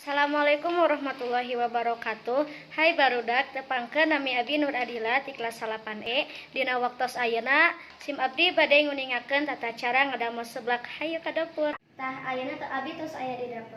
Assalamualaikum warahmatullahi wabarakatuh. Hai barudak, tepangkeun nami Abi Nur Adila ti kelas 8E. Dina waktos ayeuna sim abdi bade nguningakeun tata cara ngadamel seblak. Hayu ka dapur. Tah ayeuna teh Abi tos aya di dapur.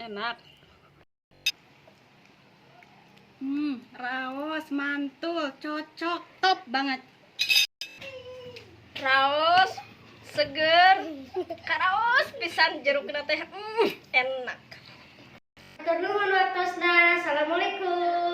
Enak. Raos, mantul, cocok, top banget. Raos, seger, karaos pisan jerukna teh enak. Atur nuhun waktosna. Assalamualaikum.